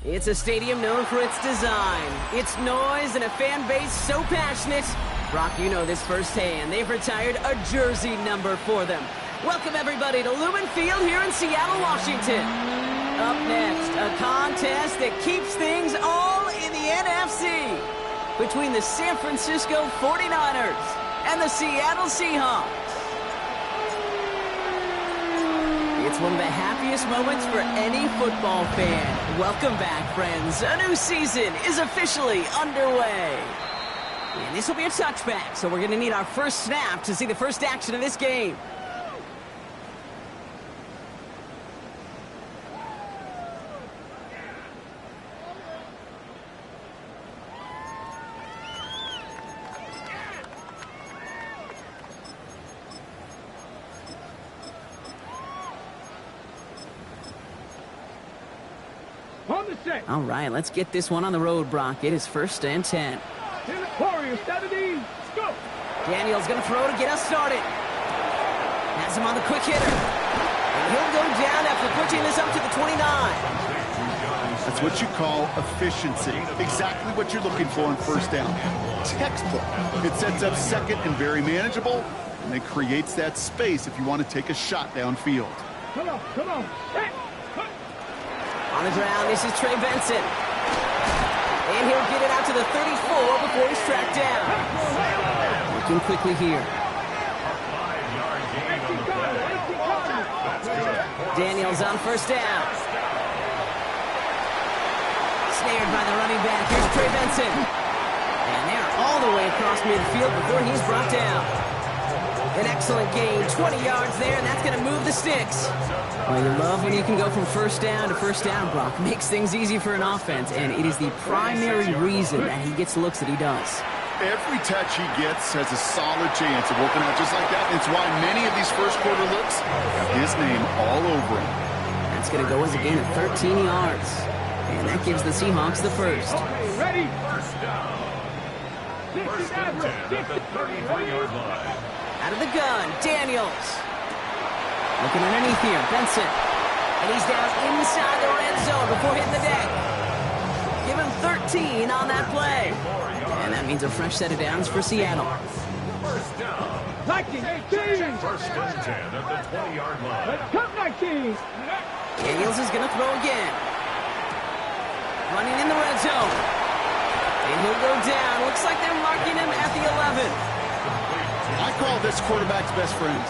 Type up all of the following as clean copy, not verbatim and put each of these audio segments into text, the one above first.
It's a stadium known for its design, its noise, and a fan base so passionate. Brock, you know this firsthand. They've retired a jersey number for them. Welcome, everybody, to Lumen Field here in Seattle, Washington. Up next, a contest that keeps things all in the NFC between the San Francisco 49ers and the Seattle Seahawks. It's one of the happiest moments for any football fan. Welcome back, friends. A new season is officially underway. And this will be a touchback, so we're going to need our first snap to see the first action of this game. All right, let's get this one on the road, Brock. It is 1st and 10. Warriors, 70, go! Daniel's going to throw to get us started. Has him on the quick hitter. And he'll go down after pushing this up to the 29. That's what you call efficiency. Exactly what you're looking for on first down. Textbook. It sets up second and very manageable, and it creates that space if you want to take a shot downfield. Come on. Hey. On the ground, this is Trey Benson. And he'll get it out to the 34 before he's tracked down. Looking quickly here. Daniels on first down. Snared by the running back. Here's Trey Benson. And they're all the way across midfield before he's brought down. An excellent gain. 20 yards there, and that's going to move the sticks. Well, you love when you can go from first down to first down, Brock. Makes things easy for an offense, and it is the primary reason that he gets the looks that he does. Every touch he gets has a solid chance of working out just like that. It's why many of these first quarter looks have his name all over them. That's going to go as a gain of 13 yards. And that gives the Seahawks the first. Okay, ready? First down. 1st and 10 at the 33-yard line. Out of the gun, Daniels. Looking underneath here, Benson. And he's down inside the red zone before hitting the deck. Give him 13 on that play. And that means a fresh set of downs for Seattle. First down. 19, 18. 1st and 10 at the 20-yard line. Let's come, 19. Daniels is going to throw again. Running in the red zone. And he'll go down. Looks like they're marking him at the 11. I call this quarterback's best friend.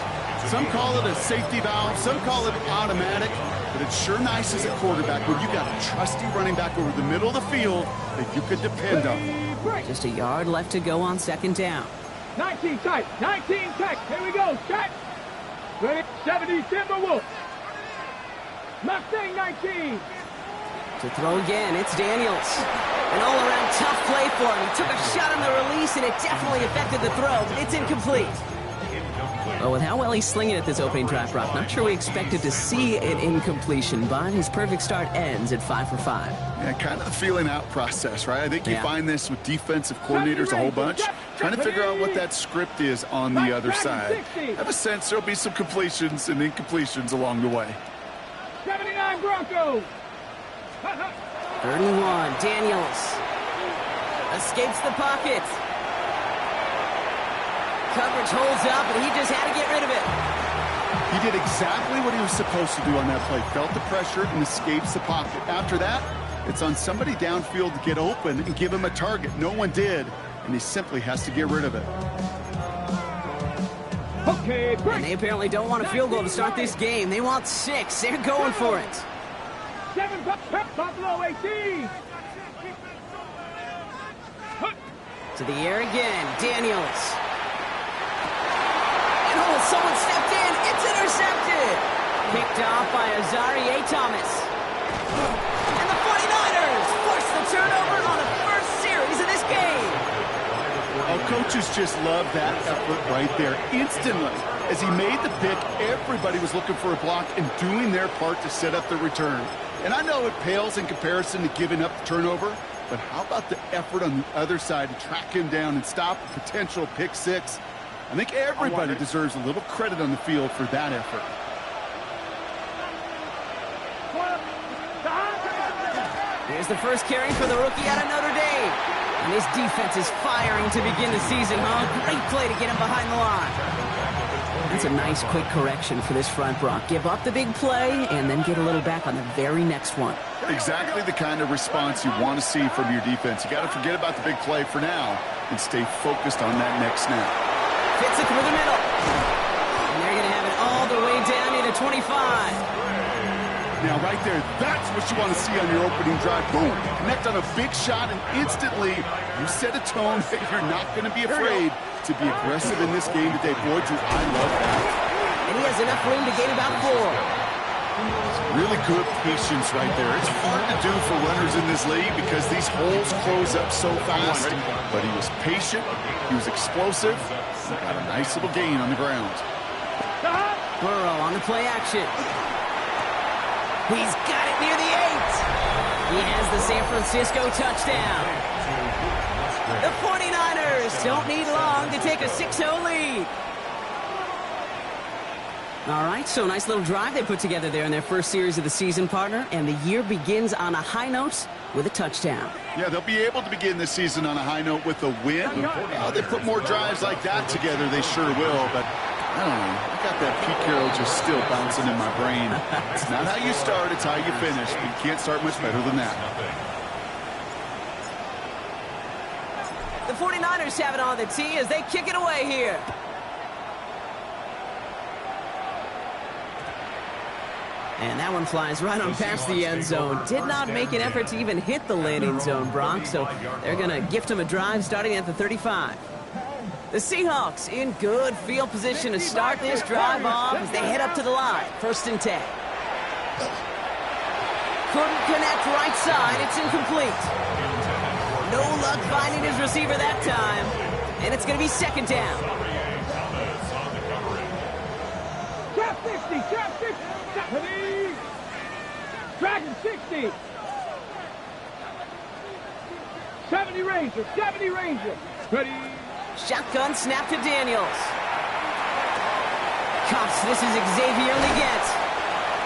Some call it a safety valve, some call it automatic, but it's sure nice as a quarterback when you got a trusty running back over the middle of the field that you could depend on. Just a yard left to go on 2nd down. 19 tight, 19 tight. Here we go, set. Ready, 70, Timberwolves. Mustang 19. To throw again, it's Daniels. An all-around tough play for him. He took a shot on the release, and it definitely affected the throw, but it's incomplete. Well, with how well he's slinging it this opening drive, Brock, not sure we expected to see an incompletion, but his perfect start ends at 5 for 5. Yeah, kind of the feeling out process, right? I think you find this with defensive coordinators a whole bunch, trying to figure out what that script is on the other side. Have a sense there'll be some completions and incompletions along the way. 79 Broncos. 31, Daniels. Escapes the pocket. Coverage holds up, and he just had to get rid of it. He did exactly what he was supposed to do on that play. Felt the pressure and escapes the pocket. After that, it's on somebody downfield to get open and give him a target. No one did, and he simply has to get rid of it. Okay, great. And they apparently don't want a field goal to start this game. They want 6. They're going for it. 7 Buffalo 18. To the air again, Daniels. And oh, someone stepped in. It's intercepted. Picked off by Azarie Thomas. And the 49ers force the turnover on the first series of this game. Our coaches just love that effort right there. Instantly, as he made the pick, everybody was looking for a block and doing their part to set up the return. And I know it pales in comparison to giving up the turnover, but how about the effort on the other side to track him down and stop a potential pick six? I think everybody deserves a little credit on the field for that effort. Here's the first carry for the rookie out of Notre Dame. And his defense is firing to begin the season, huh? Great play to get him behind the line. That's a nice, quick correction for this front, Brock. Give up the big play and then get a little back on the very next one. Exactly the kind of response you want to see from your defense. You got to forget about the big play for now and stay focused on that next snap. Fits it through the middle. And they're going to have it all the way down near the 25. Now, right there, that's what you want to see on your opening drive. Boom! Connect on a big shot, and instantly you set a tone that you're not going to be afraid to be aggressive in this game today. Boy, do I love that. And he has enough room to gain about 4. Really good patience right there. It's hard to do for runners in this league because these holes close up so fast. But he was patient, he was explosive, and got a nice little gain on the ground. Burrow on the play action. He's got it near the 8. He has the San Francisco touchdown. The 49ers don't need long to take a 6-0 lead. All right, so nice little drive they put together there in their first series of the season, partner, and the year begins on a high note with a touchdown. Yeah, they'll be able to begin this season on a high note with a win. They put more drives like that together, they sure will, but I don't know. I got that Pete Carroll just still bouncing in my brain. It's not how you start, it's how you finish. But you can't start much better than that. The 49ers have it on the tee as they kick it away here. And that one flies right on past the end zone. Did not make an effort to even hit the landing zone, Brock. So they're going to gift him a drive starting at the 35. The Seahawks in good field position to start this drive off as they head up to the line. 1st and 10. Couldn't connect right side. It's incomplete. No luck finding his receiver that time. And it's going to be 2nd down. Trap 60, trap 60. Dragon 60. 70 Ranger, 70 Ranger. Ready. Shotgun snap to Daniels. Cuffs, this is Xavier Leggett.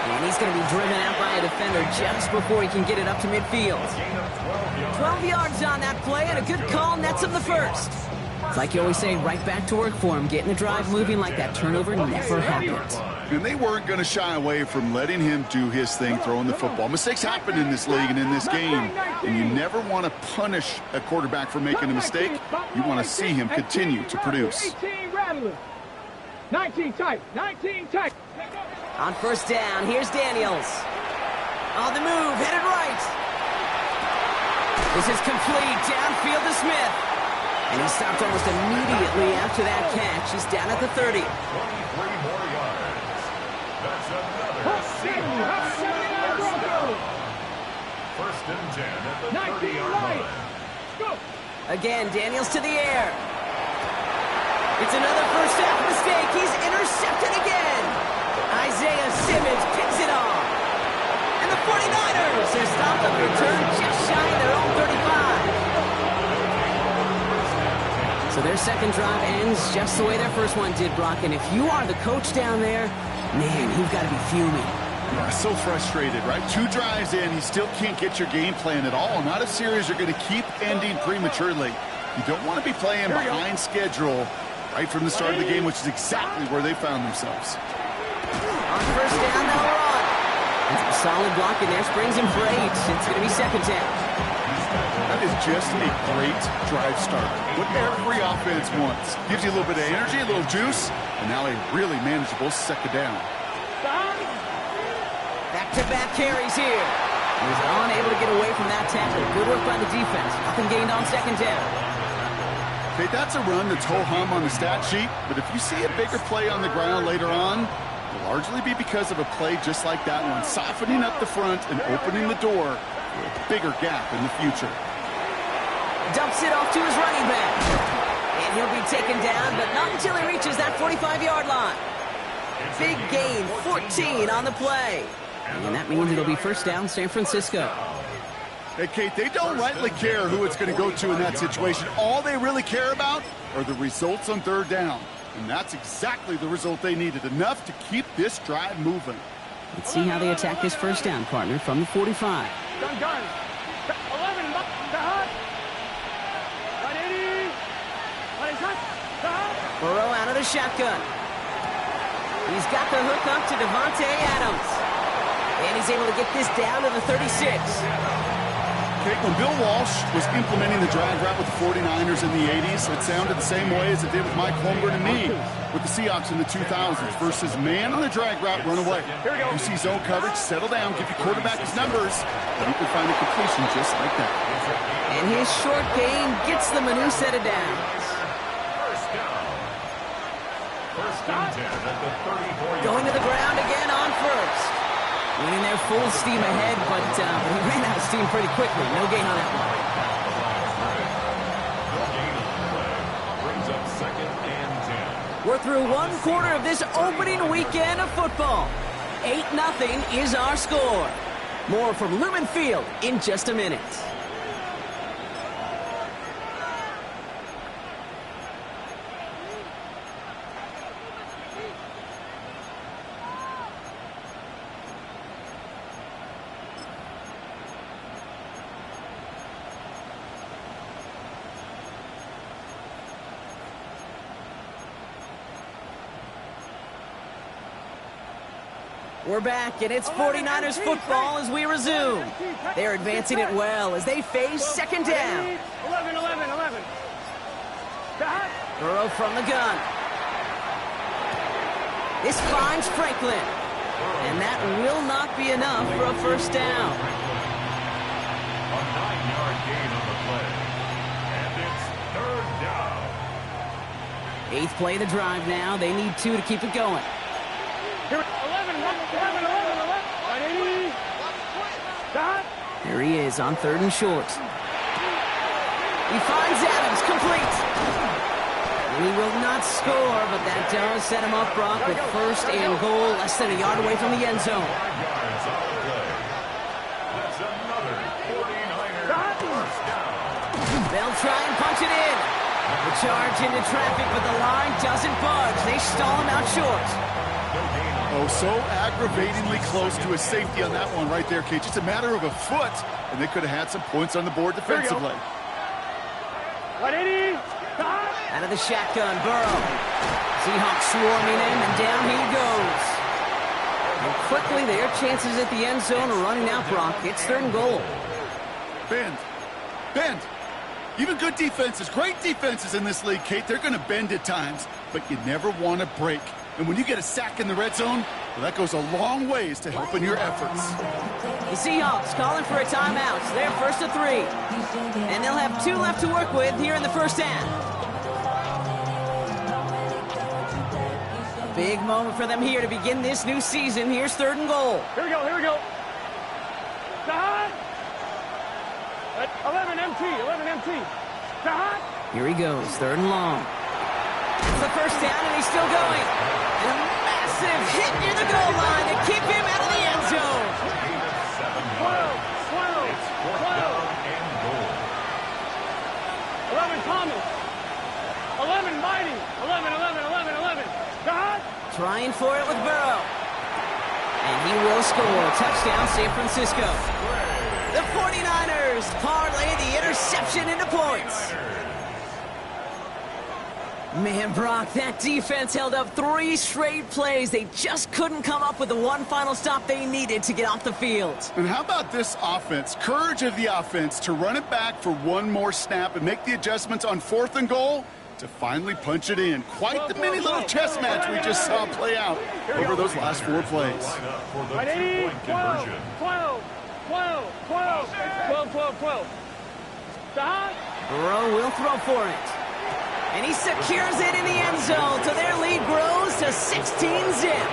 And he's going to be driven out by a defender just before he can get it up to midfield. 12 yards on that play, and a good call nets him the first. It's like you always say, right back to work for him, getting the drive moving like that turnover never happened. And they weren't going to shy away from letting him do his thing, throwing the football. Mistakes happen in this league and in this game, and you never want to punish a quarterback for making a mistake. You want to see him continue to produce. 19 tight, 19 tight. On 1st down, here's Daniels. On the move, headed right. This is complete, downfield to Smith. And he stopped almost immediately after that catch. He's down at the 30. 23 more yards. That's another Seahawks. 1st and 10 at the 30-yard line. Again, Daniels to the air. It's another first half mistake. He's intercepted again. Isaiah Simmons picks it off. And the 49ers are stopped on the return just shy of their own 35. So their second drive ends just the way their first one did, Brock. And if you are the coach down there, man, you've got to be fuming. Yeah, so frustrated, right? 2 drives in, you still can't get your game plan at all. Not a series you're going to keep ending prematurely. You don't want to be playing behind schedule right from the start of the game, which is exactly where they found themselves. On 1st down, they'll run. And some solid blocking there springs him for 8. It's going to be 2nd down. That is just a great drive start. What every offense wants. Gives you a little bit of energy, a little juice, and now a really manageable 2nd down. Back-to-back carries here. He's unable to get away from that tackle. Good work by the defense. Nothing gained on 2nd down. Okay, that's a run that's ho-hum on the stat sheet, but if you see a bigger play on the ground later on, it'll largely be because of a play just like that one, softening up the front and opening the door for a bigger gap in the future. Dumps it off to his running back. And he'll be taken down, but not until he reaches that 45-yard line. Big gain, 14 on the play. And that means it'll be 1st down, San Francisco. Hey, Kate, they don't rightly care who it's going to go to in that situation. All they really care about are the results on 3rd down. And that's exactly the result they needed, enough to keep this drive moving. Let's see how they attack this 1st down, partner, from the 45. Gun. Burrow out of the shotgun. He's got the hook up to Devontae Adams. And he's able to get this down to the 36. Okay, when Bill Walsh was implementing the drag route with the 49ers in the 80s, it sounded the same way as it did with Mike Holmgren and me with the Seahawks in the 2000s versus man on the drag route, run away. You see zone coverage, settle down, give your quarterback his numbers, and you can find a completion just like that. And his short game gets them a new set of downs. First and 10 at the 34-yard. Going to the ground again on first. Winning their full steam ahead, but he ran out of steam pretty quickly. No gain on that one. Brings up second and 10. We're through one quarter of this opening weekend of football. 8-0 is our score. More from Lumen Field in just a minute. We're back, and it's 49ers football as we resume. They're advancing it well as they face second down. 11. Burrow from the gun. This finds Franklin. And that will not be enough for a first down. A 9-yard gain on the play. And it's third down. 8th play of the drive now. They need 2 to keep it going. 11. Here he is on 3rd and short. He finds Adams, complete. He will not score, but that does set him up, Brock, with 1st and goal, less than a yard away from the end zone. 5 yards on the play. That's another 49er first down. They'll try and punch it in. The charge into traffic, but the line doesn't budge. They stall him out short. Oh, so aggravatingly close to a safety on that one right there, Kate. Just a matter of a foot, and they could have had some points on the board defensively. 180. Out of the shotgun, Burrow. Seahawks swarming him, and down he goes. And quickly, their chances at the end zone are running out, Brock. It's 3rd and goal. Bend. Even good defenses, great defenses in this league, Kate, they're going to bend at times, but you never want to break. And when you get a sack in the red zone, well, that goes a long ways to helping your efforts. The Seahawks calling for a timeout. They're 1st and 3. And they'll have 2 left to work with here in the first half. A big moment for them here to begin this new season. Here's 3rd and goal. Here we go. 11 MT. Here he goes, 3rd and long. It's the first down, and he's still going. And a massive hit near the goal line to keep him out of the end zone. 11 Thomas. 11 Mighty. 11. Trying for it with Burrow. And he will score. Touchdown, San Francisco. The 49ers parlay the interception into points. Man, Brock, that defense held up 3 straight plays. They just couldn't come up with the one final stop they needed to get off the field. And how about this offense? Courage of the offense to run it back for one more snap and make the adjustments on 4th and goal to finally punch it in. Quite the mini little chess match we just saw play out over those last 4 plays. For the 2-point conversion. 12. Burrow will throw for it. And he secures it in the end zone, so their lead grows to 16-zip.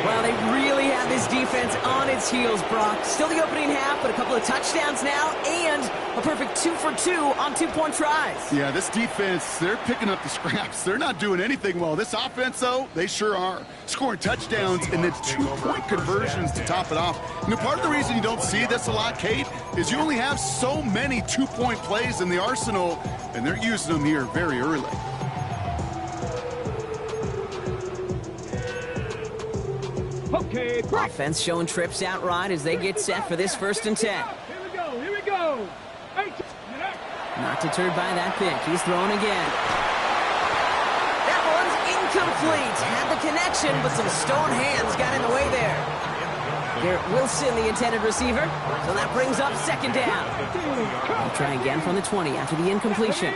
Well, they really have this defense on its heels, Brock. Still the opening half, but a couple of touchdowns now, and a perfect 2 for 2 on 2-point tries. Yeah, this defense, they're picking up the scraps. They're not doing anything well. This offense, though, they sure are. Scoring touchdowns and then 2-point conversions to top it off. You know, part of the reason you don't see this a lot, Kate, is you only have so many 2-point plays in the arsenal, and they're using them here very early. Okay, Offense showing trips outright as they get set for this 1st and 10. Here we go. Not deterred by that pick. He's throwing again. Incomplete. Had the connection, but some stone hands got in the way there. Garrett Wilson, the intended receiver. So that brings up second down. We'll try again from the 20 after the incompletion.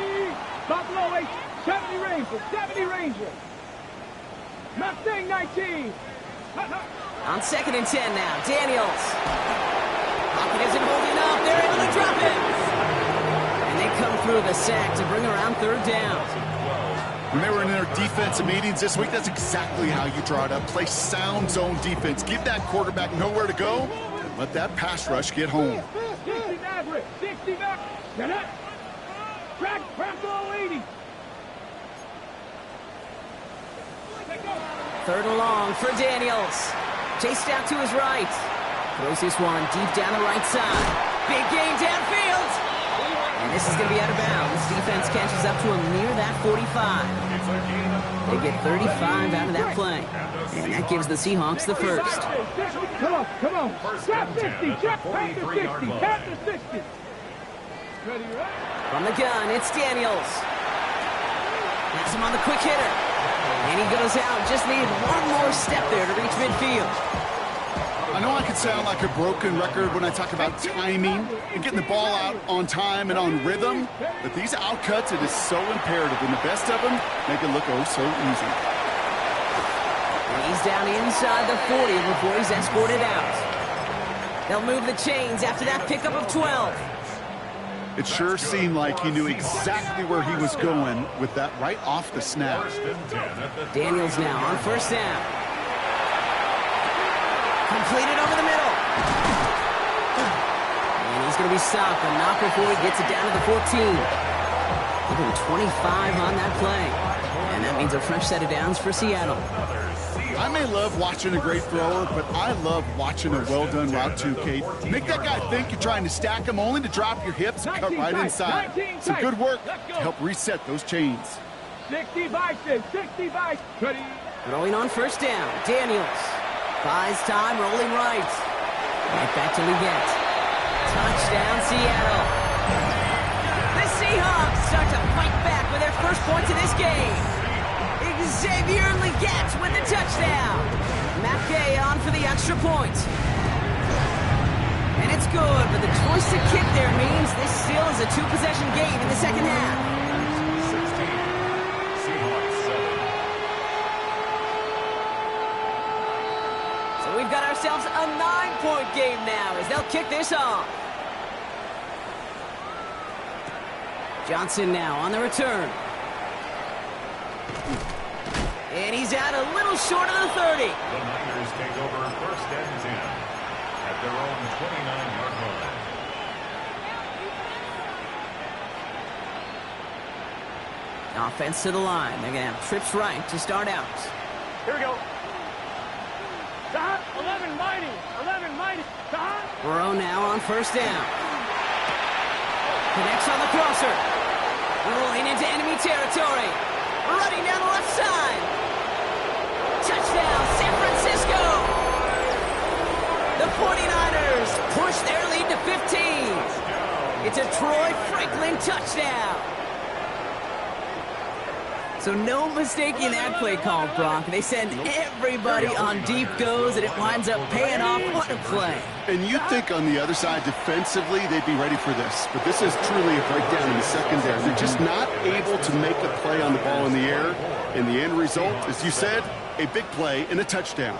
Buffalo 8, 70 Rangers, 70 Rangers. Mustang 19. On 2nd and 10 now, Daniels. Pocket isn't holding up. They're able to drop him. And they come through the sack to bring around 3rd down. When they were in their defensive meetings this week, that's exactly how you draw it up. Play sound zone defense. Give that quarterback nowhere to go, and let that pass rush get home. 60 Maverick, 60 Maverick. Get up. Crack all 80. 3rd and long for Daniels. Chased out to his right. Throws this one deep down the right side. Big gain downfield. And this is going to be out of bounds. Defense catches up to him near that 45. They get 35 out of that play. And that gives the Seahawks the first. Come on. Trap 50, trap the 60, tap the 60. Ready, right? From the gun, it's Daniels. Pass him on the quick hitter. And he goes out. Just needed one more step there to reach midfield. I know I could sound like a broken record when I talk about timing and getting the ball out on time and on rhythm, but these outcuts, it is so imperative, and the best of them make it look oh so easy. And he's down inside the 40 before he's escorted out. They'll move the chains after that pickup of 12. It sure seemed like he knew exactly where he was going with that right off the snap. Daniels now on 1st down. Completed over the middle. And he's going to be stopped, but not before he gets it down to the 14. Give him 25 on that play. And that means a fresh set of downs for Seattle. I may love watching a great thrower, but I love watching a well-done route too, Kate. Make that guy think you're trying to stack him only to drop your hips and cut right inside. Some good work to help reset those chains. 60 biceps, 60 biceps. Ready? Throwing on 1st down, Daniels. Buys time, rolling right. Right back to Leggett. Touchdown, Seattle. The Seahawks start to fight back with their first points in this game. Xavier Leggett with the touchdown. Matt Gay on for the extra point. And it's good, but the choice to kick there means this still is a 2-possession game in the second half. 16. Seahawks 7. So we've got ourselves a 9-point game now as they'll kick this off. Johnson now on the return. And he's out a little short of the 30. The Niners take over 1st and 10 at their own 29-yard line. Offense to the line. They're going to have trips right to start out. Here we go. Stop. 11 mighty. 11 mighty. Stop. Burrow now on 1st down. Connects on the crosser. Rolling into enemy territory. Running down the left side. Touchdown, San Francisco. The 49ers push their lead to 15. It's a Troy Franklin touchdown. So no mistaking that play call, Brock. They send everybody on deep goes, and it winds up paying off. What a play. And you'd think on the other side, defensively, they'd be ready for this. But this is truly a breakdown in the secondary. They're just not able to make a play on the ball in the air. And the end result, as you said, a big play and a touchdown.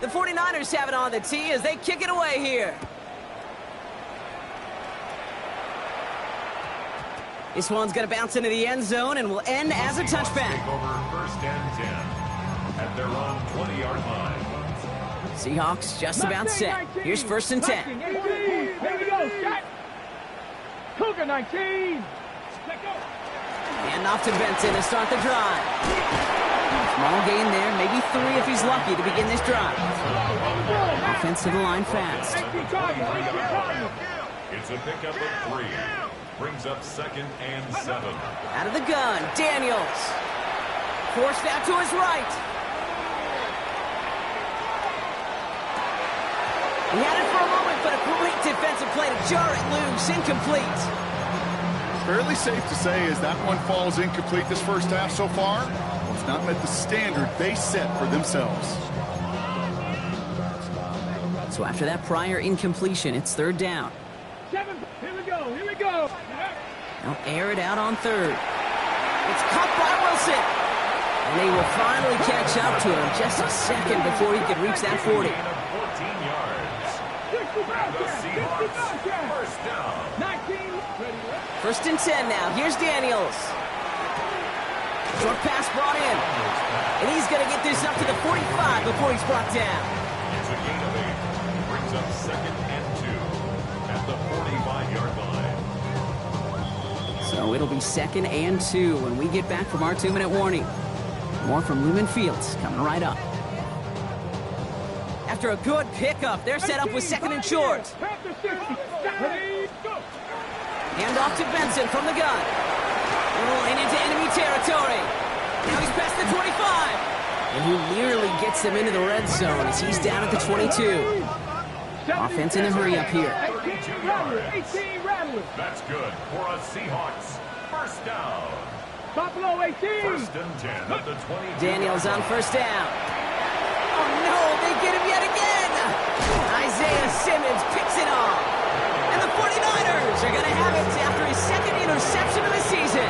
The 49ers have it on the tee as they kick it away here. This one's going to bounce into the end zone and will end as a touchback. Take over 1st and 10 at their own 20-yard line. Seahawks just about set. Here's 1st and 10. Here we go. Shot. Cougar 19. Let go. And off to Benson to start the drive. Small gain there, maybe 3 if he's lucky to begin this drive. Offensive line fast. It's a pickup of 3. Brings up 2nd and 7. Out of the gun, Daniels. Forced out to his right. He had it for a moment, but a great defensive play to jar it loose. Incomplete. Fairly safe to say as that one falls incomplete this first half so far, it's not met the standard they set for themselves. So after that prior incompletion, it's third down. 7, here we go, here we go. They'll air it out on third. It's caught by Wilson. And they will finally catch up to him just a second before he could reach that 40. 14 yards. The Seahawks, first down. 19. First and 10 now. Here's Daniels. Short pass brought in. And he's going to get this up to the 45 before he's brought down. It's a gain of 8. Brings up second and 2 at the 45-yard line. So it'll be second and 2 when we get back from our 2-minute warning. More from Lumen Fields coming right up. After a good pickup, they're set up with second and short. Hand off to Benson from the gun. Rolling into enemy territory. Now he's past the 25. And he nearly gets them into the red zone as he's down at the 22. Offense in a hurry up here. 18 yards. That's good for a Seahawks. First down. Buffalo 18. First and 10 at the 20. Daniels on first down. Oh no, they get him yet again. Isaiah Simmons picks it off. And the 49ers are going to have it after his second interception of the season.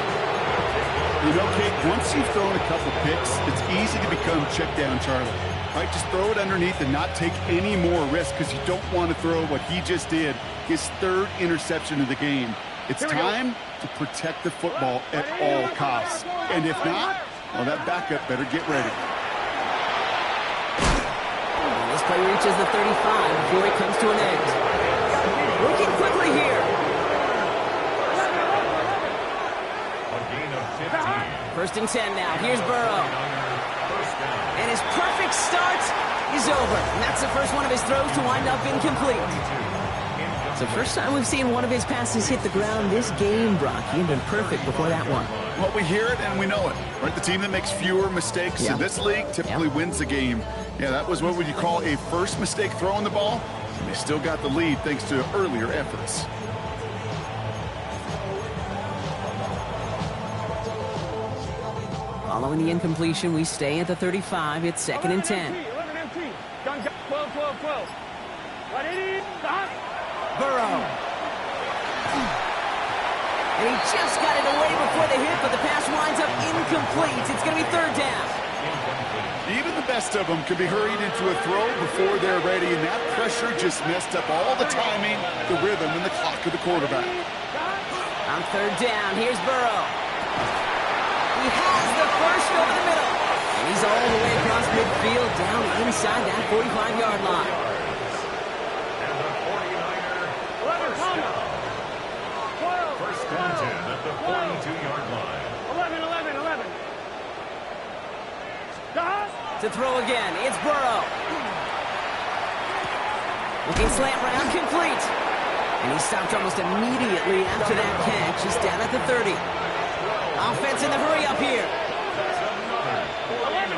You know, Kate, once you've thrown a couple picks, it's easy to become check down Charlie. Right, just throw it underneath and not take any more risk because you don't want to throw what he just did, his third interception of the game. It's time to protect the football at all costs. And if not, well, that backup better get ready. This play reaches the 35 before it comes to an end. Looking quickly here. A gain of 15. First and 10 now. Here's Burrow. And his perfect start is over. And that's the first one of his throws to wind up incomplete. It's the first time we've seen one of his passes hit the ground this game, Brock. He had been perfect before that one. Well, we hear it and we know it. Right, the team that makes fewer mistakes in this league typically wins the game. Yeah, that was what would you call a first mistake throwing the ball. And they still got the lead thanks to earlier efforts. Following the incompletion, we stay at the 35. It's second and 10. 11 empty. 12. Burrow. And he just got it away before the hit, but the pass winds up incomplete. It's going to be third down. Even the best of them can be hurried into a throw before they're ready, and that pressure just messed up all the timing, the rhythm, and the clock of the quarterback. On third down, here's Burrow. He has the first over the middle. And he's all the way across midfield, down inside that 45-yard line. And the 49er, first and 10 at the 42-yard line. 11. To throw again, it's Burrow. Looking slant round, complete. And he stopped almost immediately after that catch. He's down at the 30. Offense in the hurry up here. 11-90.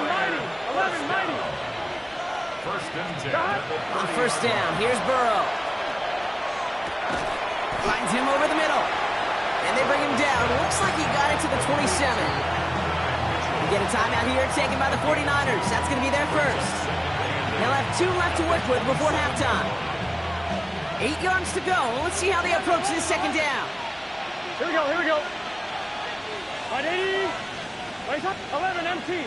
First and 10 at the On first down, here's Burrow. Finds him over the middle. And they bring him down. Looks like he got it to the 27. We get a timeout here taken by the 49ers. That's going to be their first. They'll have 2 left to work with before halftime. 8 yards to go. Let's see how they approach this second down. Here we go. 11 empty.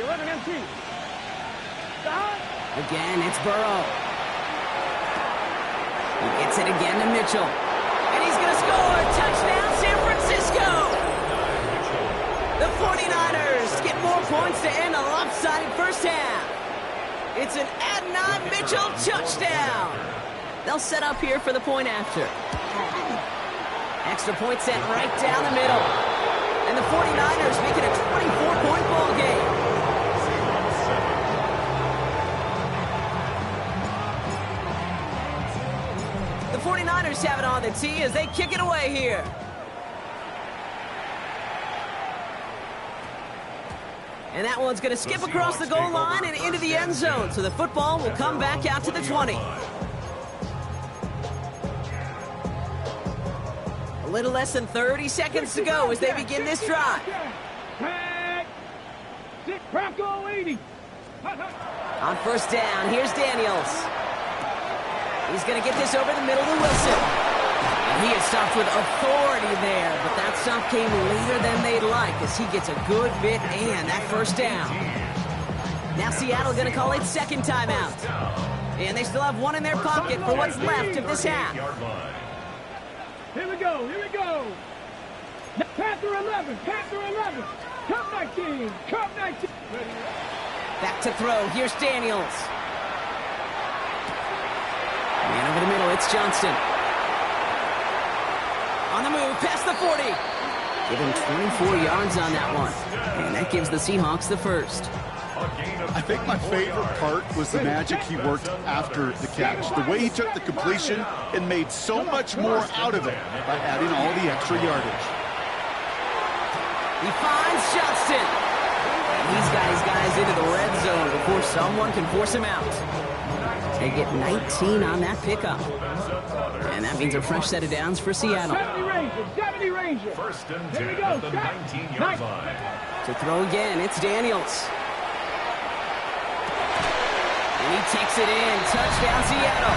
Again, it's Burrow. He gets it again to Mitchell. And he's going to score. Touchdown, San Francisco. The 49ers get more points to end a lopsided first half. It's an Adnan Mitchell touchdown. They'll set up here for the point after. Extra point sent right down the middle. And the 49ers make it a 24-point ball game. The 49ers have it on the tee as they kick it away here. And that one's going to skip across the goal line and into the end zone. So the football will come back out to the 20. little less than 30 seconds to go as they begin this drive. Bronco 80. On first down, here's Daniels. He's going to get this over the middle to Wilson. And he is stopped with authority there, but that stop came later than they'd like as he gets a good bit and that first down. Now Seattle going to call it second timeout. And they still have one in their pocket for what's left of this half. Here we go, here we go. Panther 11, Panther 11. Cup 19, Cup 19. Back to throw, here's Daniels. And over the middle, it's Johnston. On the move, past the 40. Give him 24 yards on that one. And that gives the Seahawks the first. I think my favorite part was the magic he worked after the catch. The way he took the completion and made so much more out of it by adding all the extra yardage. He finds Johnston. And he's got his guys into the red zone before someone can force him out. They get 19 on that pickup. And that means a fresh set of downs for Seattle. 70 Ranger. First and 10 at the 19-yard line. To throw again, it's Daniels. And he takes it in. Touchdown, Seattle.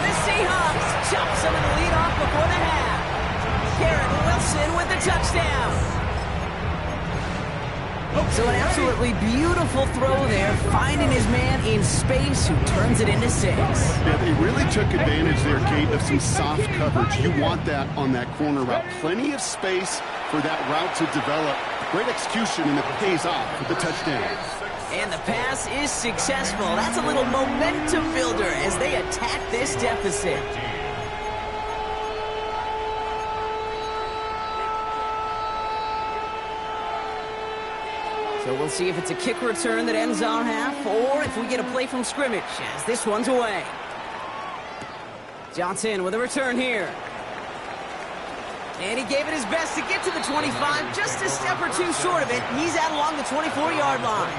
The Seahawks chop some of the lead off before the half. Garrett Wilson with the touchdown. So an absolutely beautiful throw there, finding his man in space who turns it into 6. Yeah, they really took advantage there, Kate, of some soft coverage. You want that on that corner route. Plenty of space for that route to develop. Great execution, and it pays off with the touchdown. And the pass is successful. That's a little momentum builder as they attack this deficit. So we'll see if it's a kick return that ends our half, or if we get a play from scrimmage, as this one's away. Johnson with a return here. And he gave it his best to get to the 25, just a step or two short of it. He's out along the 24-yard line.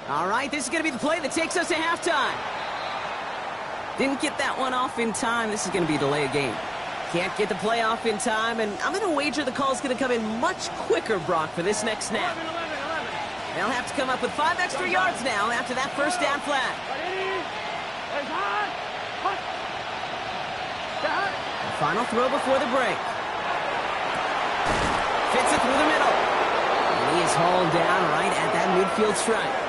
All right, this is going to be the play that takes us to halftime. Didn't get that one off in time. This is going to be a delay of game. Can't get the play off in time, and I'm going to wager the call's going to come in much quicker, Brock, for this next snap. They'll have to come up with 5 extra yards now after that first down flag. The final throw before the break. Fits it through the middle. And he is hauled down right at that midfield stripe.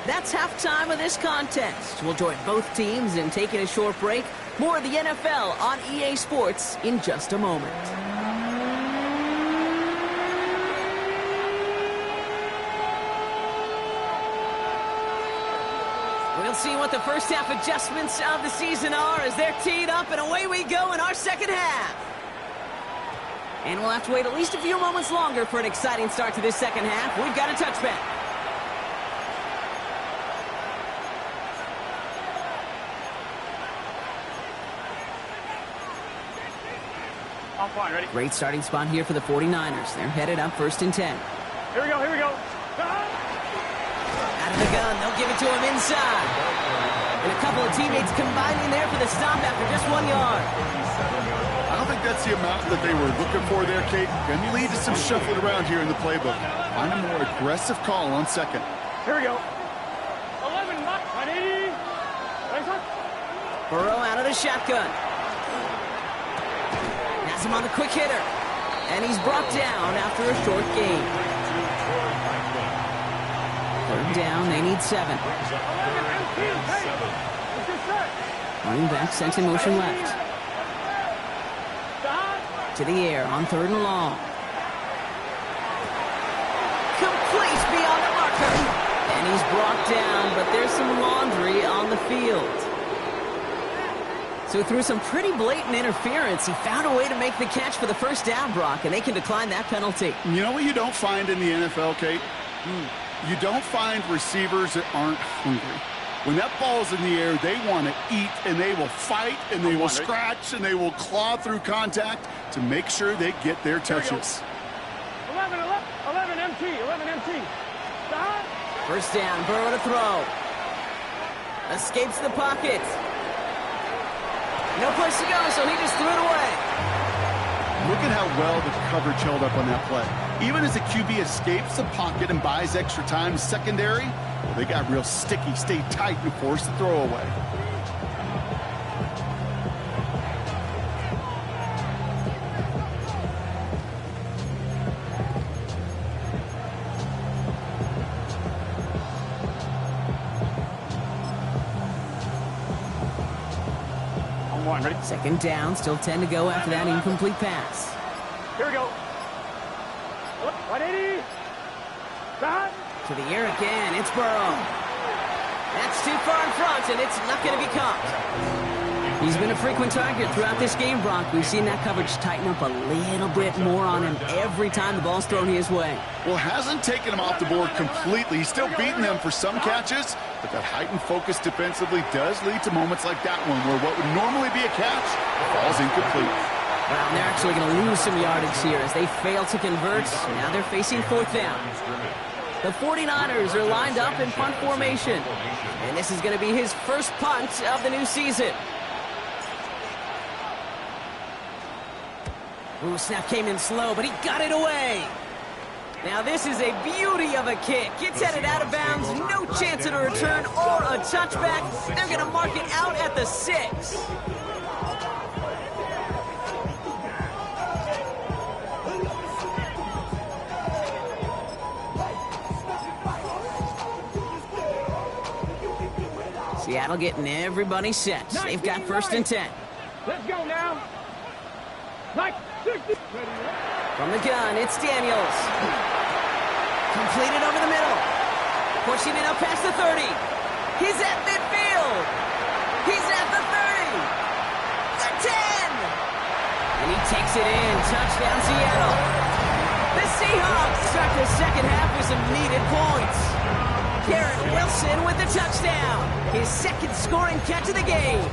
That's halftime of this contest. We'll join both teams in taking a short break. More of the NFL on EA Sports in just a moment. We'll see what the first half adjustments of the season are as they're teed up, and away we go in our second half. And we'll have to wait at least a few moments longer for an exciting start to this second half. We've got a touchback. I'm fine, ready? Great starting spot here for the 49ers. They're headed up first and 10. Here we go, here we go. Out of the gun, they'll give it to him inside. And a couple of teammates combining there for the stop after just 1 yard. I don't think that's the amount that they were looking for there, Kate. Can lead to some shuffling around here in the playbook. Find a more aggressive call on second. Here we go. 11, not 20. Burrow out of the shotgun. Has him on the quick hitter. And he's brought down after a short gain. Third down, they need 7. Running back sent in motion left. To the air on 3rd and long. Space beyond the marker. And he's brought down, but there's some laundry on the field. So through some pretty blatant interference, he found a way to make the catch for the first down, Brock, and they can decline that penalty. You know what you don't find in the NFL, Kate? You don't find receivers that aren't hungry. When that ball's in the air, they want to eat, and they will fight, and they will scratch, and they will claw through contact to make sure they get their touches. 11 MT. Stop. First down, Burrow to throw. Escapes the pocket. No place to go, so he just threw it away. Look at how well the coverage held up on that play. Even as the QB escapes the pocket and buys extra time secondary, well, they got real sticky, stayed tight, and forced the throw away. Ready? Second down, still 10 to go after that incomplete pass. Here we go. 180. Stop. To the air again, it's Burrow. That's too far in front, and it's not going to be caught. He's been a frequent target throughout this game, Brock. We've seen that coverage tighten up a little bit more on him every time the ball's thrown his way. Well, hasn't taken him off the board completely. He's still beating them for some catches, but that heightened focus defensively does lead to moments like that one where what would normally be a catch falls incomplete. Well, and they're actually going to lose some yardage here as they fail to convert. Now they're facing fourth down. The 49ers are lined up in punt formation, and this is going to be his first punt of the new season. Ooh, snap came in slow, but he got it away. Now this is a beauty of a kick. It's headed out of bounds, no chance at a return or a touchback. They're going to mark it out at the 6. Seattle getting everybody set. They've got first and 10. Let's go now. Like 60. From the gun, it's Daniels. Completed over the middle. Pushing it up past the 30. He's at midfield. He's at the 30. The 10. And he takes it in. Touchdown, Seattle. The Seahawks start the second half with some needed points. Garrett Wilson with the touchdown. His second scoring catch of the game.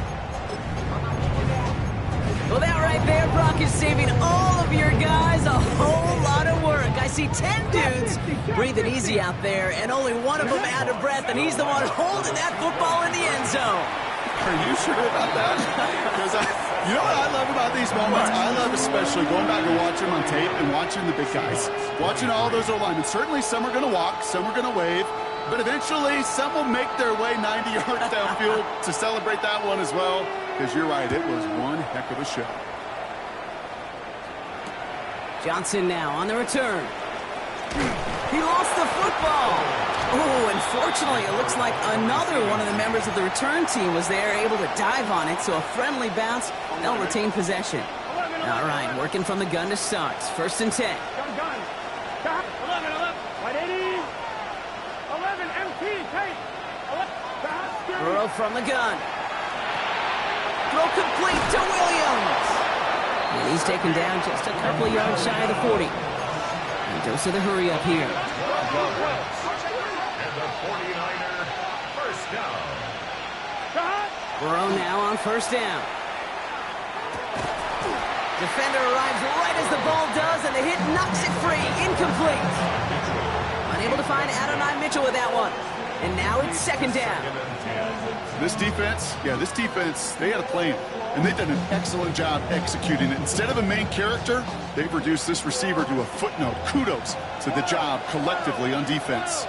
Well, that right there, Brock, is saving all of your guys a whole lot of work. I see 10 dudes breathing easy out there, and only one of them out of breath, and he's the one holding that football in the end zone. Are you sure about that? Because you know what I love about these moments? I love especially going back and watching them on tape and watching the big guys. Watching all those O-linemen. Certainly some are going to walk, some are going to wave, but eventually some will make their way 90 yards downfield to celebrate that one as well. Because you're right, it was one heck of a show. Johnson now on the return. He lost the football. Oh, unfortunately, it looks like another one of the members of the return team was there, able to dive on it, so a friendly bounce. They'll retain possession. All right, working from the gun to start. First and 10. Gun. Stop. 11. 180. 11 MT. Take. Stop. Burrow from the gun. Throw complete to Williams. And he's taken down just a couple of yards shy of the 40. And dose of the hurry up here. And the 49er first down. Burrow now on first down. Defender arrives right as the ball does, and the hit knocks it free. Incomplete. Unable to find Adonai Mitchell with that one. And now it's second down. This defense, they had a plan, and they've done an excellent job executing it. Instead of a main character, they've reduced this receiver to a footnote. Kudos to the job collectively on defense.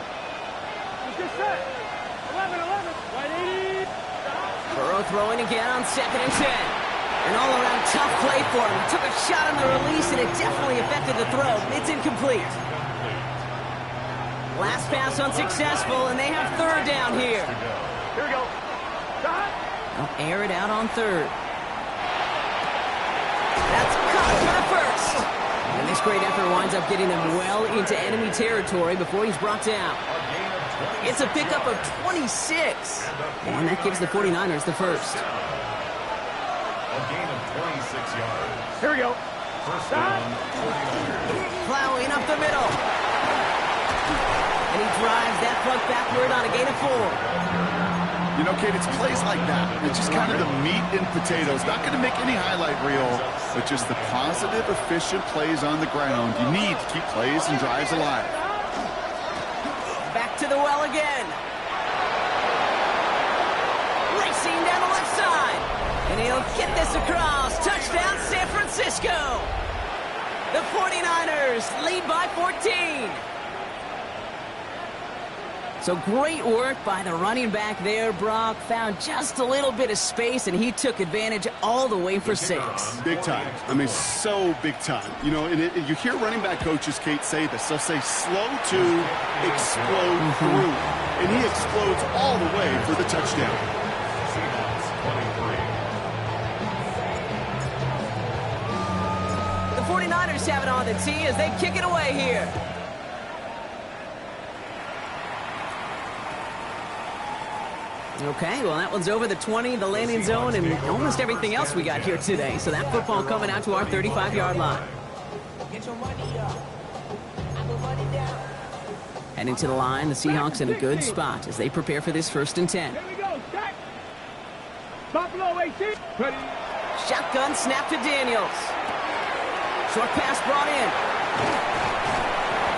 Burrow throwing again on second and 10. An all-around tough play for him. He took a shot on the release, and it definitely affected the throw. It's incomplete. Last pass unsuccessful, and they have third down here. Here we go. They'll air it out on third. That's caught for the first. And this This great effort winds up getting them well into enemy territory before he's brought down. It's a pickup of 26. And that gives the 49ers the first. A gain of 26 yards. Here we go. First down, 49ers. Plowing up the middle. And he drives that puck backward on a gain of 4. You know, Kate, it's plays like that. It's just kind of the meat and potatoes. Not going to make any highlight reel, but just the positive, efficient plays on the ground. You need to keep plays and drives alive. Back to the well again. Racing down the left side. And he'll get this across. Touchdown, San Francisco. The 49ers lead by 14. So great work by the running back there, Brock. Found just a little bit of space, and he took advantage all the way for 6. Big time. I mean, so big time. You know, and you hear running back coaches, Kate, say this. They'll say slow to explode through. And he explodes all the way for the touchdown. Seahawks 23. The 49ers have it on the tee as they kick it away here. Okay, well, that one's over the 20, the landing zone, and almost everything else we got here today. So that football coming out to our 35-yard line. Heading to the line, the Seahawks in a good spot as they prepare for this 1st and 10. Here we go. Stack. Buffalo 18. Ready. Shotgun snap to Daniels. Short pass brought in.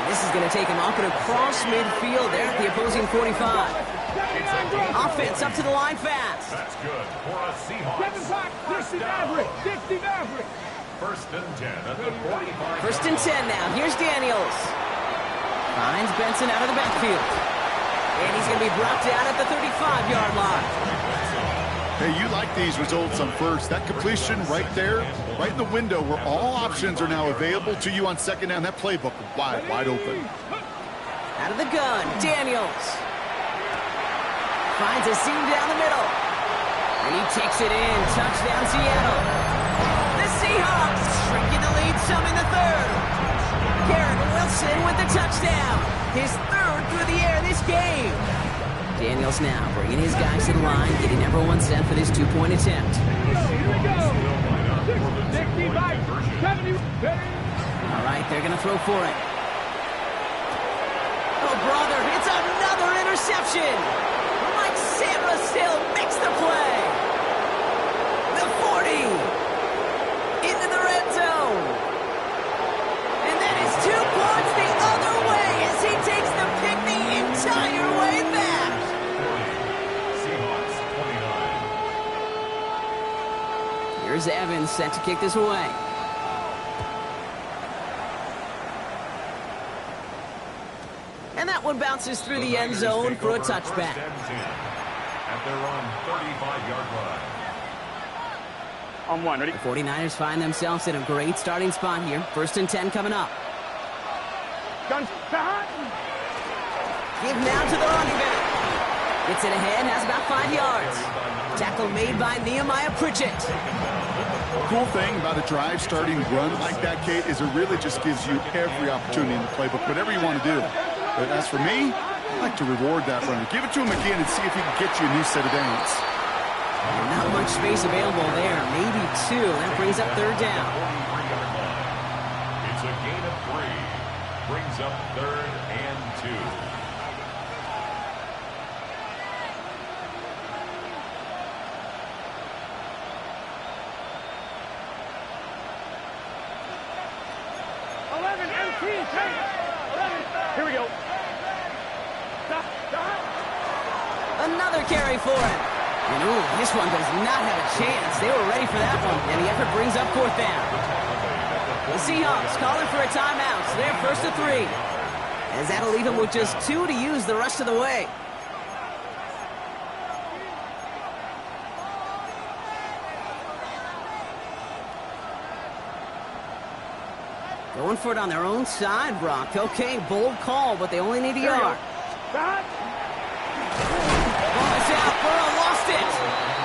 And this is going to take him up and across midfield there at the opposing 45. Offense up to the line fast. That's good for a Seahawks. 60 Maverick. 60 Maverick. 1st and 10 at the 45. 1st and 10 now. Here's Daniels. Finds Benson out of the backfield. And he's going to be brought down at the 35-yard line. Hey, you like these results on first. That completion right there, right in the window where all options are now available to you on 2nd down. That playbook wide open. Out of the gun, Daniels. Finds a seam down the middle. And he takes it in. Touchdown, Seattle. The Seahawks shrinking the lead some in the 3rd. Garrett Wilson with the touchdown. His 3rd through the air this game. Daniels now bringing his guys to the line, getting everyone set for this 2-point attempt. Here we go. 65, 70. All right, they're going to throw for it. Oh, brother, it's another interception. Mike Samba still makes the play. The 40 into the red zone. And that is 2 points the other way as he takes the pick the entire way back. Seahawks 29. Here's Evans set to kick this away. And that one bounces through the end zone for a touchback. At their own 35-yard line. On 1, ready? The 49ers find themselves in a great starting spot here. 1st and 10 coming up. Guns to hot. Give now to the running back. Gets it ahead, has about 5 yards. Tackle made by Nehemiah Pritchett. Cool thing about a drive starting run like that, Kate, is it really just gives you every opportunity in the playbook, whatever you want to do. But as for me, I like to reward that runner. Give it to him again and see if he can get you a new set of downs. Not much space available there. Maybe 2. That brings up 3rd down. It's a gain of 3. Brings up 3rd and 2. Here we go. Another carry for him. And ooh, this one does not have a chance. They were ready for that one. And the effort brings up 4th down. The Seahawks calling for a timeout. So they're 1st and 3. As that'll leave them with just 2 to use the rest of the way. Going for it on their own side, Brock. Okay, bold call, but they only need a yard. Ball is out. Burrow lost it.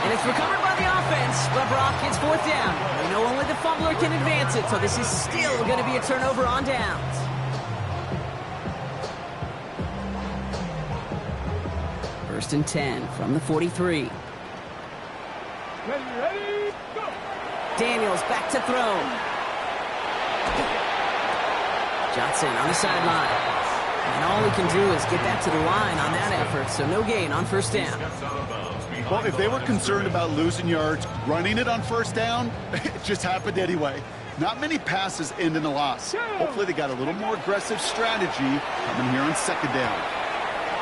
And it's recovered by the offense, but Brock gets fourth down. We know only the fumbler can advance it, so this is still going to be a turnover on downs. First and 10 from the 43. Ready, go! Daniels back to throw. Johnson on the sideline. And all he can do is get back to the line on that effort, so no gain on first down. Well, if they were concerned about losing yards, running it on first down, it just happened anyway. Not many passes end in a loss. Hopefully they got a little more aggressive strategy coming here on second down.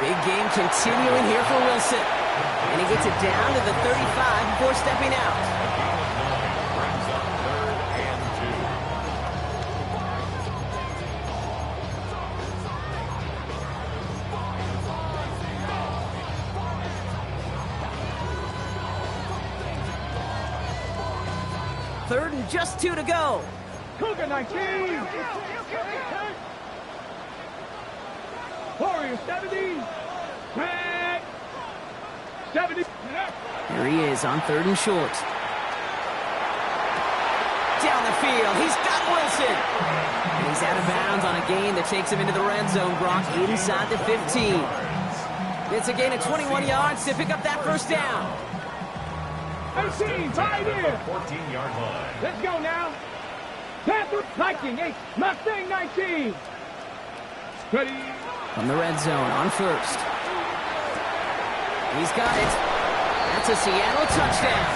Big game continuing here for Wilson. And he gets it down to the 35 before stepping out. Third and just 2 to go. Cougar 19! Warrior 70! Back! 70! Here he is on third and short. Down the field, he's got Wilson. And he's out of bounds on a gain that takes him into the red zone, Brock, inside the 15. It's a gain of 21 yards to pick up that first down. 18, right here! 14-yard line. Let's go now! Panther, Viking 8, Mustang 19! Ready? From the red zone on first. He's got it. That's a Seattle touchdown.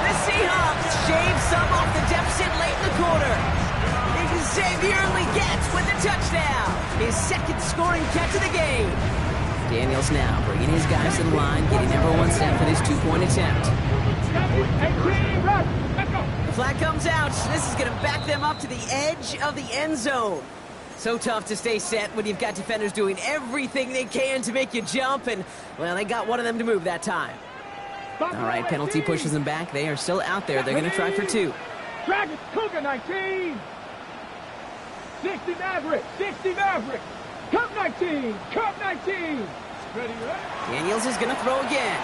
The Seahawks shave some off the deficit late in the quarter. Xavier Legette with the touchdown. His second scoring catch of the game. Daniels now bringing his guys to the line, getting everyone set for this two-point attempt. The flag comes out. This is going to back them up to the edge of the end zone. So tough to stay set when you've got defenders doing everything they can to make you jump, and, well, they got one of them to move that time. All right, penalty pushes them back. They are still out there. They're going to try for 2. Dragon, Cougar 19! 60 Maverick, 60 Maverick! Cup 19! Cup 19! Ready, Daniels is going to throw again.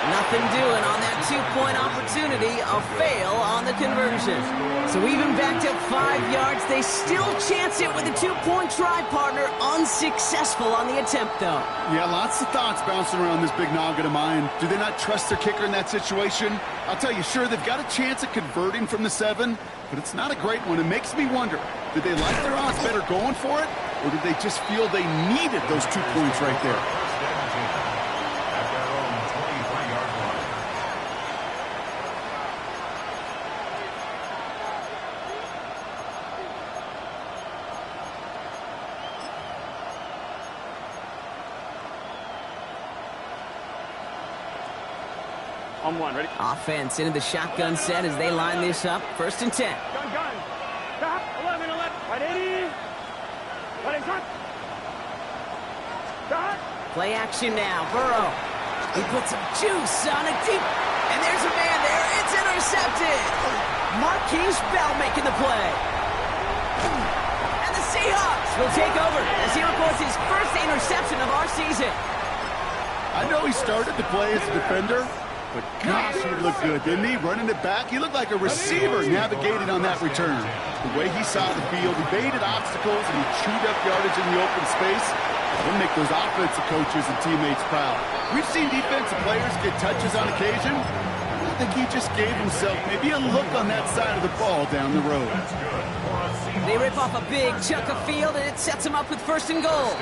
Nothing doing on that two-point opportunity. A fail on the conversion. So even backed up 5 yards, they still chance it with a two-point try, partner. Unsuccessful on the attempt, though. Yeah, lots of thoughts bouncing around this big noggin of mine. Do they not trust their kicker in that situation? I'll tell you, sure, they've got a chance at converting from the 7, but it's not a great one. It makes me wonder, did they like their odds better going for it, or did they just feel they needed those 2 points right there? On one, ready? Offense into the shotgun set as they line this up. First and 10. Gun. Stop. 11. Right 80. Right in front. Stop. Play action now. Burrow. He puts some juice on it deep. And there's a man there. It's intercepted. Marquise Bell making the play. And the Seahawks will take over as he records his first interception of our season. I know he started to play as a defender, but gosh, he looked good, didn't he? Running it back, he looked like a receiver navigating on that return. The way he saw the field, he baited obstacles, and he chewed up yardage in the open space. He'll make those offensive coaches and teammates proud. We've seen defensive players get touches on occasion. I think he just gave himself maybe a look on that side of the ball down the road. They rip off a big chunk of field, and it sets them up with first and goal.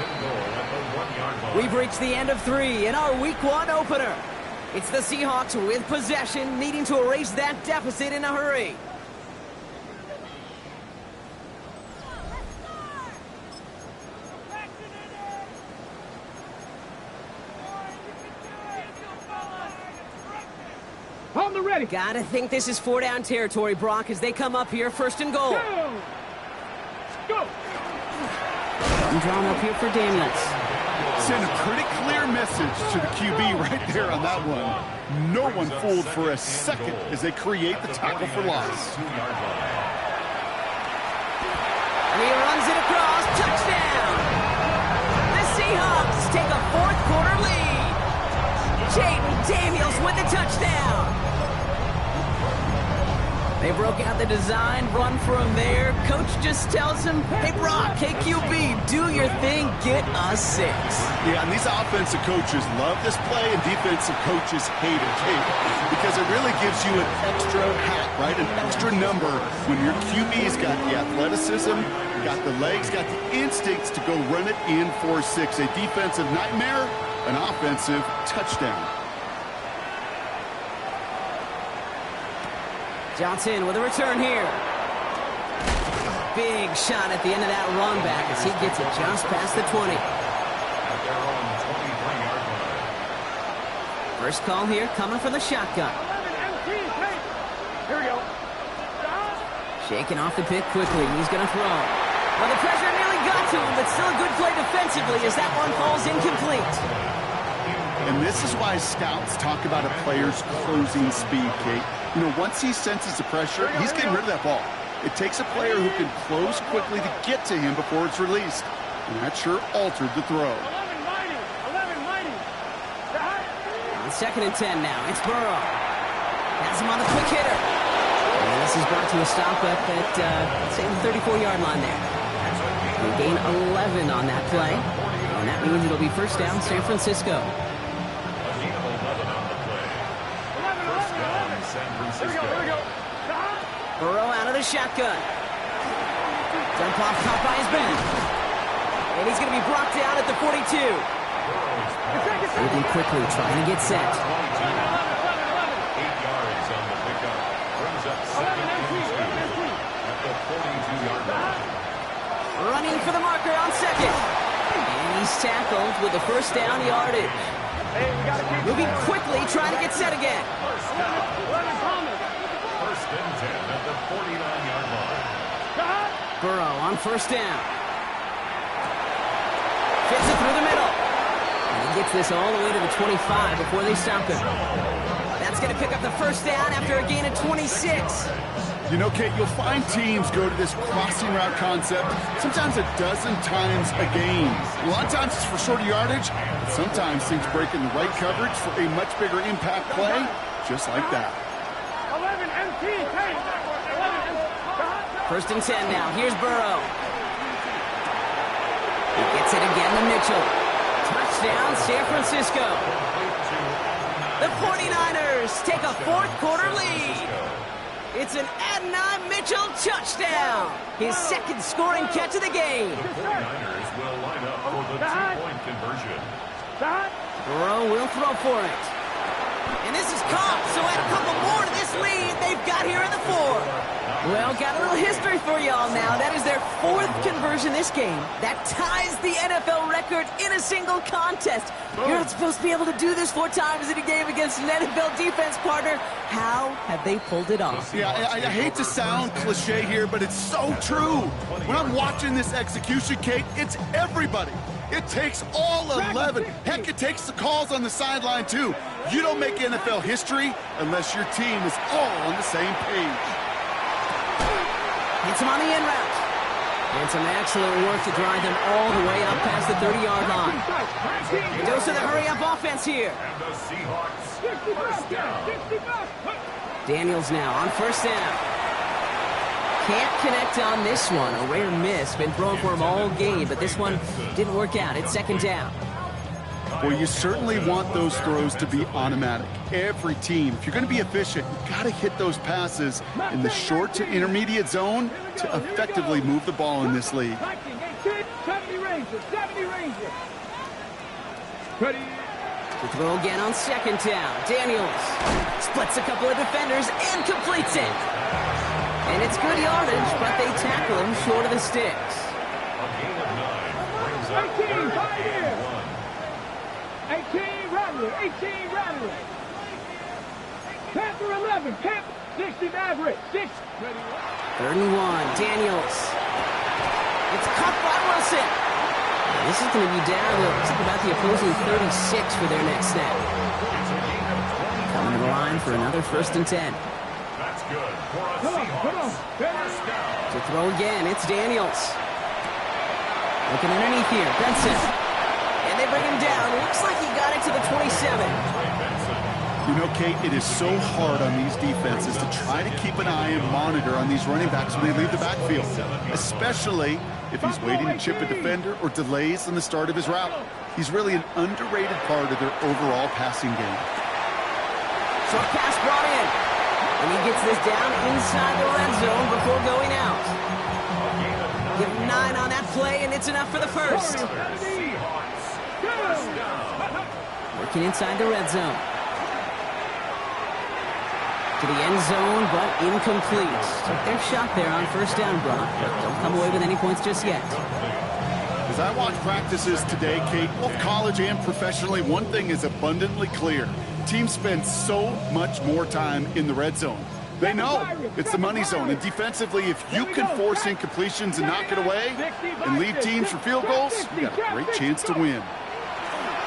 We've reached the end of 3 in our Week 1 opener. It's the Seahawks with possession, needing to erase that deficit in a hurry. On the ready. Gotta think this is 4-down territory, Brock, as they come up here first and goal. Go. I'm drawn up here for Daniels. Send a pretty clear message to the QB right there on that one. No one fooled for a second as they create the tackle for loss. And he runs it across. Touchdown! The Seahawks take a fourth-quarter lead. They broke out the design run for him there. Coach just tells him, hey, Brock, KQB, do your thing, get us 6. Yeah, and these offensive coaches love this play, and defensive coaches hate it, because it really gives you an extra hat, right? An extra number when your QB's got the athleticism, got the legs, got the instincts to go run it in for 6. A defensive nightmare, an offensive touchdown. Johnson with a return here. Big shot at the end of that run back as he gets it just past the 20. At their own 23-yard line. First call here coming from the shotgun. Here we go. Shaking off the pick quickly. He's going to throw. Well, the pressure nearly got to him, but still a good play defensively as that one falls incomplete. And this is why scouts talk about a player's closing speed, Kate. You know, once he senses the pressure, he's getting rid of that ball. It takes a player who can close quickly to get to him before it's released. And that sure altered the throw. 11 mighty. On 2nd and 10 now, it's Burrow. Has him on the quick hitter. And this is brought to a stop up at, say, the 34-yard line there. They gain 11 on that play. And that means it'll be first down, San Francisco. Burrow out of the shotgun. Dump off caught by his man. And he's going to be brought down at the 42. Moving quickly, trying to get set. 8 yards on the pickup. Brings up 2nd and 2 at the 42-yard line. Running for the marker on 2nd. And he's tackled with the first down yardage. Moving quickly, trying to get set again. First down. 1st and 10 at the 49-yard line. Burrow on first down. Fits it through the middle. And he gets this all the way to the 25 before they stop him. That's going to pick up the first down after a gain of 26. You know, Kate, you'll find teams go to this crossing route concept sometimes a dozen times a game. A lot of times it's for shorter yardage, but sometimes things break in the right coverage for a much bigger impact play, just like that. 11 MT, 1st and 10 now. Here's Burrow. He gets it again to Mitchell. Touchdown, San Francisco. The 49ers take a 4th quarter lead. It's an Adonai Mitchell touchdown. His 2nd scoring catch of the game. The 49ers will line up for the 2-point conversion. Burrow will throw for it. And this is caught, so add a couple more to this lead they've got here in the 4th. Well, got a little history for y'all now. That is their 4th conversion this game. That ties the NFL record in a single contest. You're not supposed to be able to do this 4 times in a game against an NFL defense partner. How have they pulled it off? Yeah, I hate to sound cliche here, but it's so true. When I'm watching this execution, Kate, it's everybody. It takes all 11. Heck, it takes the calls on the sideline, too. You don't make NFL history unless your team is all on the same page. Hits him on the in route. And some excellent work to drive them all the way up past the 30-yard line. A dose of the hurry-up offense here. And the Seahawks first down. Daniels now on first down. Can't connect on this one. A rare miss. Been throwing for him all game, but this one didn't work out. It's 2nd down. Well, you certainly want those throws to be automatic. Every team, if you're going to be efficient, you've got to hit those passes in the short to intermediate zone to effectively move the ball in this league. 70 Rangers. Ready. To throw again on 2nd down. Daniels splits a couple of defenders and completes it. And it's good yardage, but they tackle him short of the sticks. A gain of 9 brings up 18, 3rd right here. and 1. 18 Rattler. Panther 11. Panther 60 Maverick. 6. Ready. 3rd and 1. Daniels. It's caught by Wilson. And this is going to be down to something about the opposing 36 for their next snap. Coming to the line for another 1st and 10. That's good for a Come on. Seahawks first down. To throw again, it's Daniels. Looking underneath here, Benson. And they bring him down. Looks like he got it to the 27. You know, Kate, it is so hard on these defenses to try to keep an eye and monitor on these running backs when they leave the backfield, especially if he's waiting to chip a defender or delays in the start of his route. He's really an underrated part of their overall passing game. Short pass brought in. And he gets this down inside the red zone before going out. Give him 9 on that play, and it's enough for the first. Working inside the red zone. To the end zone, but incomplete. Took their shot there on first down, Brock. Don't come away with any points just yet. As I watch practices today, Kate, both college and professionally, one thing is abundantly clear. Teams spend so much more time in the red zone. They know it's the money zone, and defensively, if you can force incompletions and knock it away and lead teams for field goals, you got a great chance to win.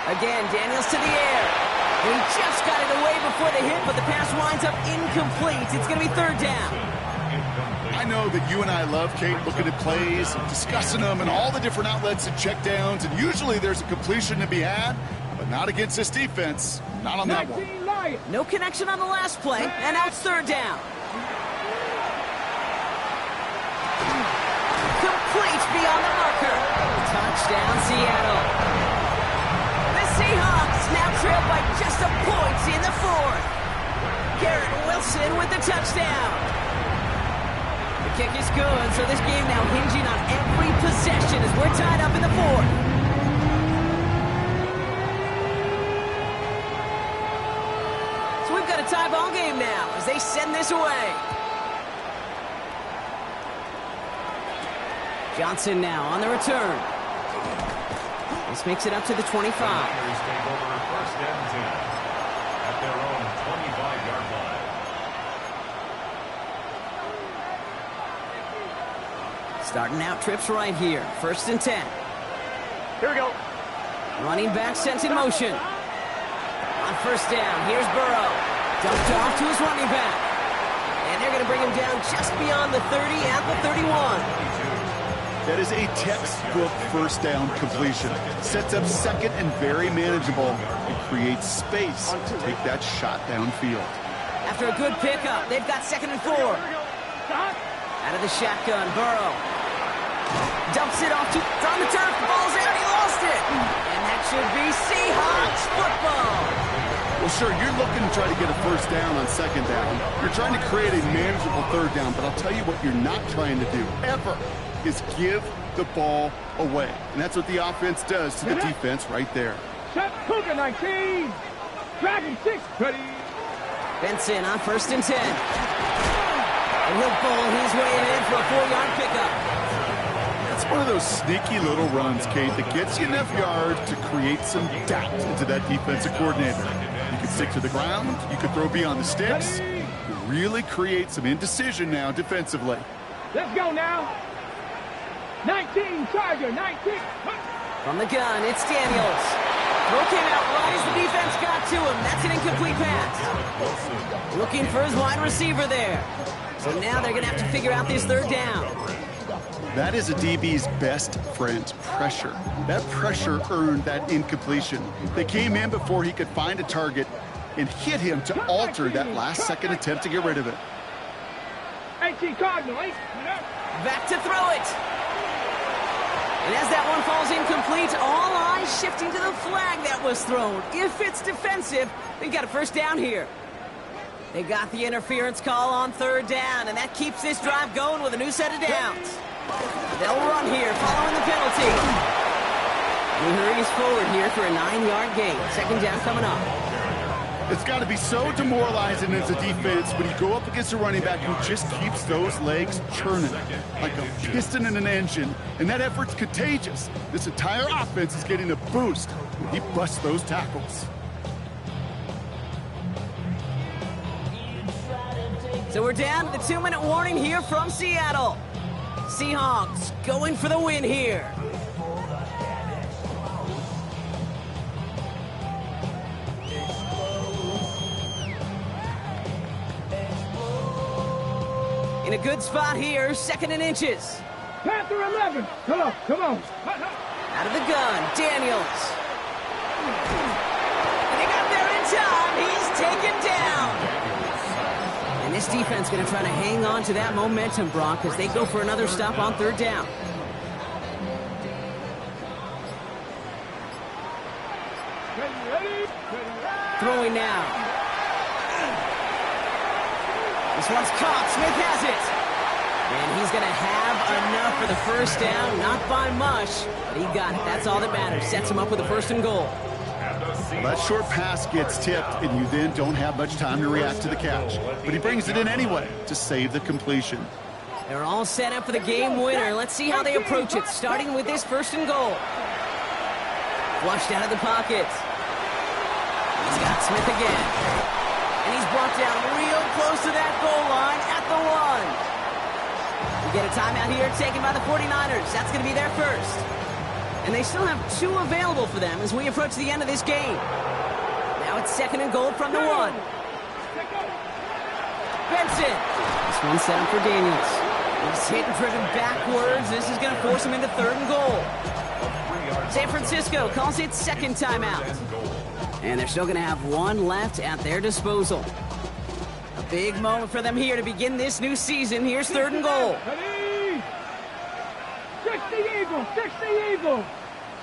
Again, Daniels to the air. And he just got it away before the hit, but the pass winds up incomplete. It's going to be third down. I know that you and I love, Kate, looking at plays and discussing them and all the different outlets and checkdowns, and usually there's a completion to be had, but not against this defense. Not on that one. No connection on the last play, and now it's third down. Complete beyond the marker. Touchdown, Seattle. The Seahawks now trail by just a point in the fourth. Garrett Wilson with the touchdown. The kick is good, so this game now hinging on every possession as we're tied up in the fourth. So we've got a tie ball game now as they send this away. Johnson now on the return. This makes it up to the 25. Take over first and 10 at their own 25-yard line. Starting out trips right here. First and 10. Here we go. Running back sent in motion. On first down, here's Burrow. Dumped off to his running back. And they're going to bring him down just beyond the 30 at the 31. That is a textbook first down completion. Sets up second and very manageable and creates space to take that shot downfield. After a good pickup, they've got second and 4. Out of the shotgun, Burrow. Dumps it off to on the turf. The ball's out. He lost it. And that should be Seahawks football. Well, sure, you're looking to try to get a first down on second down. You're trying to create a manageable third down, but I'll tell you what you're not trying to do, ever, is give the ball away. And that's what the offense does to the defense right there. Shot Cougar 19. Dragon 6. Ready. Benson on first and 10. And he'll bowl his way in for a 4-yard pickup. That's one of those sneaky little runs, Kate, that gets you enough yards to create some doubt into that defensive coordinator. You can stick to the ground. You can throw beyond the sticks. You really create some indecision now defensively. Let's go now. 19, Charger, 19. From the gun, it's Daniels. Throw came out right as the defense got to him. That's an incomplete pass. Looking for his wide receiver there. So now they're going to have to figure out this third down. That is a DB's best friend, pressure. That pressure earned that incompletion. They came in before he could find a target and hit him to alter that last-second attempt to get rid of it. 18 Cardinal, 8. Back to throw it. And as that one falls incomplete, all eyes shifting to the flag that was thrown. If it's defensive, they've got a first down here. They got the interference call on third down, and that keeps this drive going with a new set of downs. They'll run here following the penalty. He hurries forward here for a 9-yard gain. Second down coming up. It's got to be so demoralizing as a defense when you go up against a running back who just keeps those legs churning like a piston in an engine, and that effort's contagious. This entire offense is getting a boost when he busts those tackles. So we're down to the 2-minute warning here from Seattle. Seahawks going for the win here. In a good spot here, second and inches. Panther 11. Come on, come on. Out of the gun, Daniels. And he got there in time. He's taken This defense going to try to hang on to that momentum, Brock, as they go for another stop on third down. Throwing now. This one's caught. Smith has it. And he's going to have enough for the first down. Not by much, but he got it. That's all that matters. Sets him up with a 1st and goal. Well, that short pass gets tipped, and you then don't have much time to react to the catch. But he brings it in anyway to save the completion. They're all set up for the game winner. Let's see how they approach it, starting with this 1st and goal. Flushed out of the pocket. He's got Smith again. And he's brought down real close to that goal line at the 1. We get a timeout here taken by the 49ers. That's going to be their first. And they still have 2 available for them as we approach the end of this game. Now it's 2nd and goal from the 1. Benson. This one's set up for Daniels. He's hit and driven backwards. This is going to force him into 3rd and goal. San Francisco calls it 2nd timeout. And they're still going to have 1 left at their disposal. A big moment for them here to begin this new season. Here's 3rd and goal. 60 Eagles, 60 Eagles,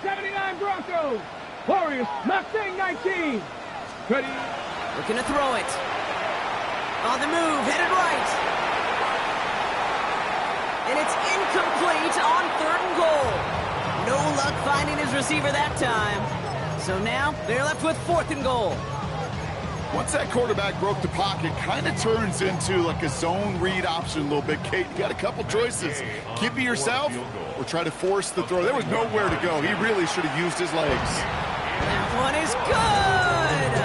79 Broncos, Warriors, Mustang 19. Ready? Looking to throw it. On the move, headed right. And it's incomplete on 3rd and goal. No luck finding his receiver that time. So now they're left with 4th and goal. Once that quarterback broke the pocket, kind of turns into like a zone read option a little bit. Kate, you got a couple choices. Keep it yourself or try to force the throw. There was nowhere to go. He really should have used his legs. That one is good!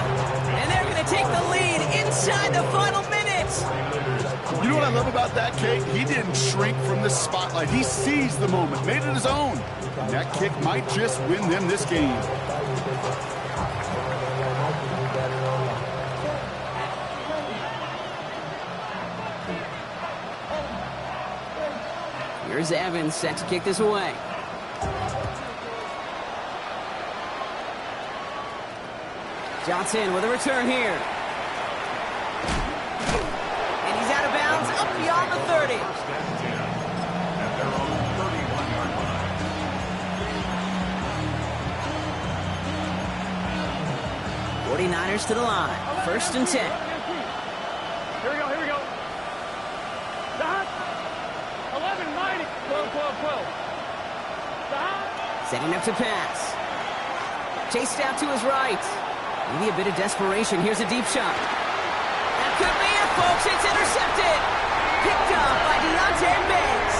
And they're going to take the lead inside the final minute. You know what I love about that, Kate? He didn't shrink from the spotlight. He seized the moment, made it his own. And that kick might just win them this game. Here's Evans set to kick this away. Johnson with a return here. And he's out of bounds up beyond the 30. '49ers to the line. 1st and 10. Here we go, here we go. Stop. 11, 9, 12, 12, 12. Stop. Setting up to pass. Chased out to his right. Maybe a bit of desperation. Here's a deep shot. That could be it, folks. It's intercepted. Picked up by Deontay Banks.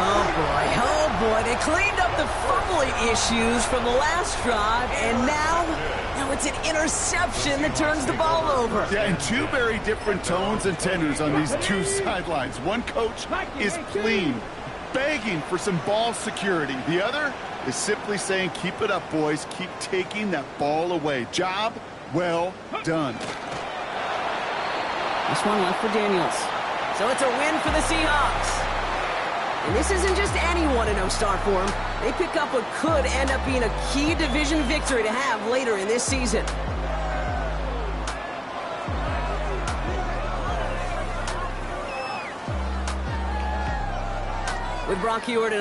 Oh, boy. They cleaned up the fumbling issues from the last drive, and now it's an interception that turns the ball over. Yeah, and 2 very different tones and tenors on these 2 sidelines. One coach is pleading, begging for some ball security. The other is simply saying, keep it up, boys. Keep taking that ball away. Job well done. This one left for Daniels. So it's a win for the Seahawks. And this isn't just any 1-0 start for them. They pick up what could end up being a key division victory to have later in this season. With Brock Jordan